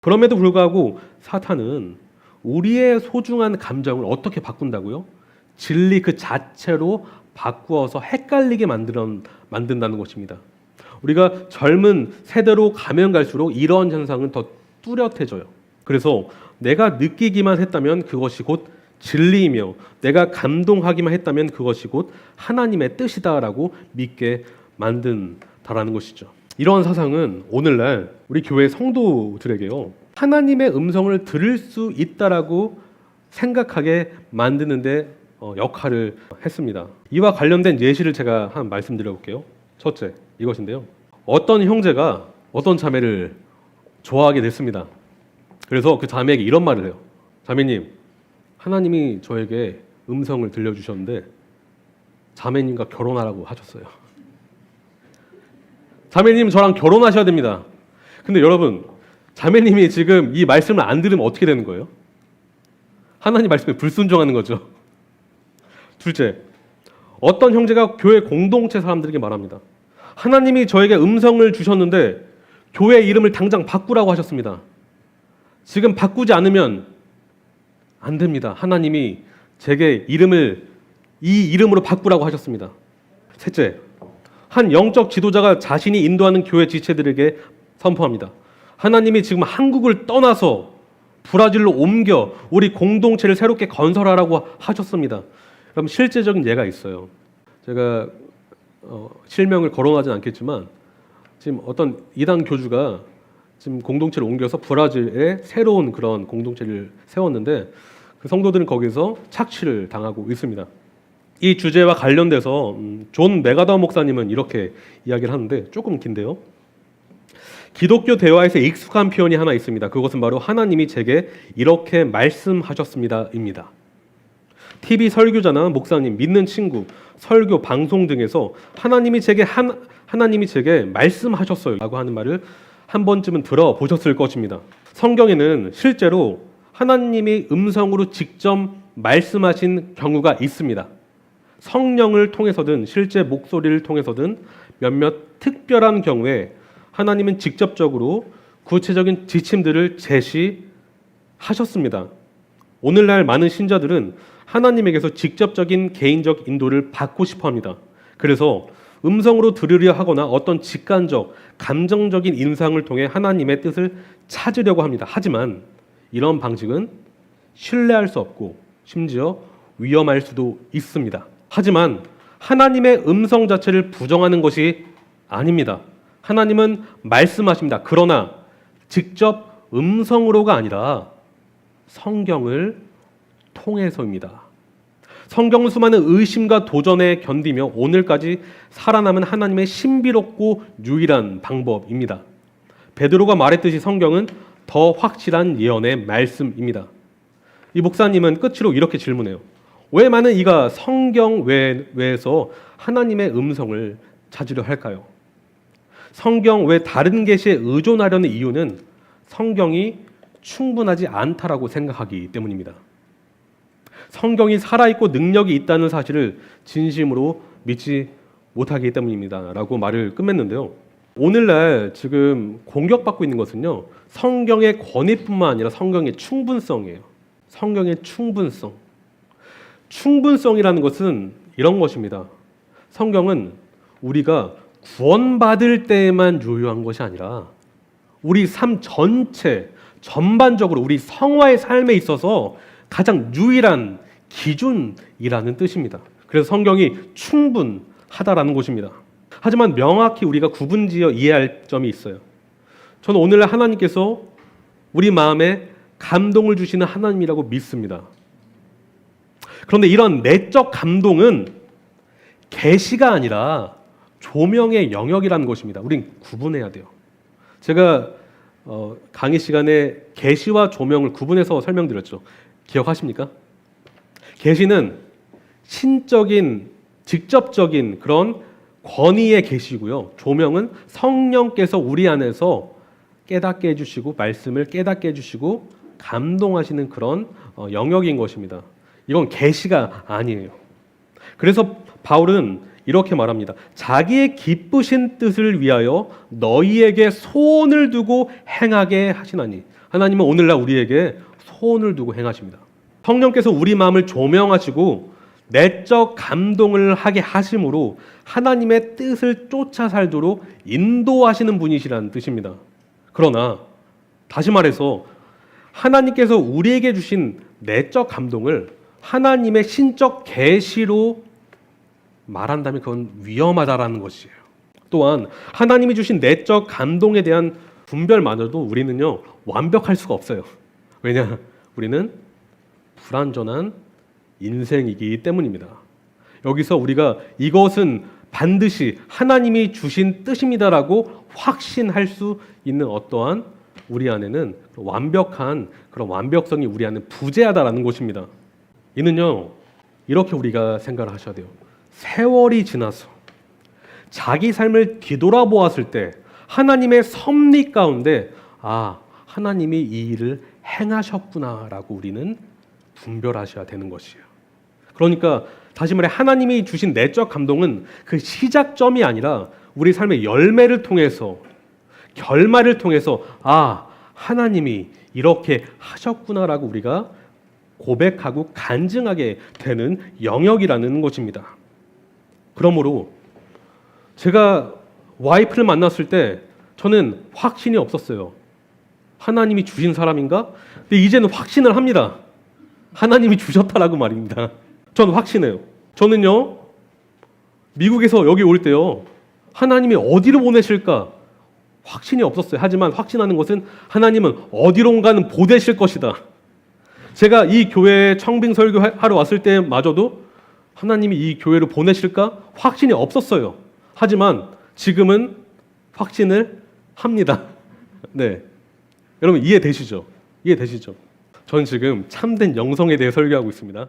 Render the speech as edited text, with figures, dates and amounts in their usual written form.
그럼에도 불구하고 사탄은 우리의 소중한 감정을 어떻게 바꾼다고요? 진리 그 자체로 바꾸어서 헷갈리게 만든다는 것입니다. 우리가 젊은 세대로 가면 갈수록 이런 현상은 더 뚜렷해져요. 그래서 내가 느끼기만 했다면 그것이 곧 진리이며 내가 감동하기만 했다면 그것이 곧 하나님의 뜻이다라고 믿게 만든다라는 것이죠. 이러한 사상은 오늘날 우리 교회 성도들에게요, 하나님의 음성을 들을 수 있다라고 생각하게 만드는데 역할을 했습니다. 이와 관련된 예시를 제가 한 말씀드려 볼게요. 첫째, 이것인데요. 어떤 형제가 어떤 자매를 좋아하게 됐습니다. 그래서 그 자매에게 이런 말을 해요. 자매님, 하나님이 저에게 음성을 들려주셨는데 자매님과 결혼하라고 하셨어요. 자매님, 저랑 결혼하셔야 됩니다. 근데 여러분, 자매님이 지금 이 말씀을 안 들으면 어떻게 되는 거예요? 하나님 말씀에 불순종하는 거죠. 둘째, 어떤 형제가 교회 공동체 사람들에게 말합니다. 하나님이 저에게 음성을 주셨는데 교회 이름을 당장 바꾸라고 하셨습니다. 지금 바꾸지 않으면 안 됩니다. 하나님이 제게 이 이름으로 바꾸라고 하셨습니다. 셋째, 한 영적 지도자가 자신이 인도하는 교회 지체들에게 선포합니다. 하나님이 지금 한국을 떠나서 브라질로 옮겨 우리 공동체를 새롭게 건설하라고 하셨습니다. 그럼 실제적인 예가 있어요. 제가 실명을 거론하진 않겠지만 지금 어떤 이단 교주가 지금 공동체를 옮겨서 브라질에 새로운 그런 공동체를 세웠는데 그 성도들은 거기서 착취를 당하고 있습니다. 이 주제와 관련돼서 존 메가더 목사님은 이렇게 이야기를 하는데 조금 긴데요. 기독교 대화에서 익숙한 표현이 하나 있습니다. 그것은 바로 하나님이 제게 이렇게 말씀하셨습니다입니다. TV 설교자나 목사님, 믿는 친구, 설교, 방송 등에서 하나님이 제게 말씀하셨어요 라고 하는 말을 한 번쯤은 들어보셨을 것입니다. 성경에는 실제로 하나님이 음성으로 직접 말씀하신 경우가 있습니다. 성령을 통해서든 실제 목소리를 통해서든 몇몇 특별한 경우에 하나님은 직접적으로 구체적인 지침들을 제시하셨습니다. 오늘날 많은 신자들은 하나님에게서 직접적인 개인적 인도를 받고 싶어 합니다. 그래서 음성으로 들으려 하거나 어떤 직관적, 감정적인 인상을 통해 하나님의 뜻을 찾으려고 합니다. 하지만 이런 방식은 신뢰할 수 없고 심지어 위험할 수도 있습니다. 하지만 하나님의 음성 자체를 부정하는 것이 아닙니다. 하나님은 말씀하십니다. 그러나 직접 음성으로가 아니라 성경을 통해서입니다. 성경은 수많은 의심과 도전에 견디며 오늘까지 살아남은 하나님의 신비롭고 유일한 방법입니다. 베드로가 말했듯이 성경은 더 확실한 예언의 말씀입니다. 이 목사님은 끝으로 이렇게 질문해요. 왜 많은 이가 성경 외에서 하나님의 음성을 찾으려 할까요? 성경 외 다른 계시에 의존하려는 이유는 성경이 충분하지 않다라고 생각하기 때문입니다. 성경이 살아있고 능력이 있다는 사실을 진심으로 믿지 못하기 때문입니다 라고 말을 끝맺는데요. 오늘날 지금 공격받고 있는 것은요, 성경의 권위뿐만 아니라 성경의 충분성이에요. 성경의 충분성. 충분성이라는 것은 이런 것입니다. 성경은 우리가 구원받을 때에만 유효한 것이 아니라 우리 삶 전반적으로 우리 성화의 삶에 있어서 가장 유일한 기준이라는 뜻입니다. 그래서 성경이 충분하다라는 것입니다. 하지만 명확히 우리가 구분지어 이해할 점이 있어요. 저는 오늘날 하나님께서 우리 마음에 감동을 주시는 하나님이라고 믿습니다. 그런데 이런 내적 감동은 계시가 아니라 조명의 영역이라는 것입니다. 우린 구분해야 돼요. 제가 강의 시간에 계시와 조명을 구분해서 설명드렸죠. 기억하십니까? 계시는 신적인, 직접적인 그런 권위의 계시고요. 조명은 성령께서 우리 안에서 깨닫게 해주시고 말씀을 깨닫게 해주시고 감동하시는 그런 영역인 것입니다. 이건 계시가 아니에요. 그래서 바울은 이렇게 말합니다. 자기의 기쁘신 뜻을 위하여 너희에게 소원을 두고 행하게 하시나니. 하나님은 오늘날 우리에게 소원을 두고 행하십니다. 성령께서 우리 마음을 조명하시고 내적 감동을 하게 하심으로 하나님의 뜻을 쫓아 살도록 인도하시는 분이시라는 뜻입니다. 그러나 다시 말해서 하나님께서 우리에게 주신 내적 감동을 하나님의 신적 계시로 말한다면 그건 위험하다라는 것이에요. 또한 하나님이 주신 내적 감동에 대한 분별만으로도 우리는요 완벽할 수가 없어요. 왜냐? 우리는 불완전한 인생이기 때문입니다. 여기서 우리가 이것은 반드시 하나님이 주신 뜻입니다라고 확신할 수 있는 어떠한 우리 안에는 완벽한 그런 완벽성이 우리 안에 부재하다라는 것입니다. 이는요 이렇게 우리가 생각을 하셔야 돼요. 세월이 지나서 자기 삶을 뒤돌아보았을 때 하나님의 섭리 가운데 하나님이 이 일을 행하셨구나라고 우리는 분별하셔야 되는 것이에요. 그러니까 다시 말해 하나님이 주신 내적 감동은 그 시작점이 아니라 우리 삶의 열매를 통해서 결말을 통해서 하나님이 이렇게 하셨구나라고 우리가 고백하고 간증하게 되는 영역이라는 것입니다. 그러므로 제가 와이프를 만났을 때 저는 확신이 없었어요. 하나님이 주신 사람인가? 근데 이제는 확신을 합니다. 하나님이 주셨다라고 말입니다. 저는 확신해요. 저는요 미국에서 여기 올 때요 하나님이 어디로 보내실까 확신이 없었어요. 하지만 확신하는 것은 하나님은 어디론가는 보내실 것이다. 제가 이 교회에 청빙 설교하러 왔을 때마저도 하나님이 이 교회로 보내실까 확신이 없었어요. 하지만 지금은 확신을 합니다. 네, 여러분 이해되시죠? 이해되시죠? 전 지금 참된 영성에 대해 설교하고 있습니다.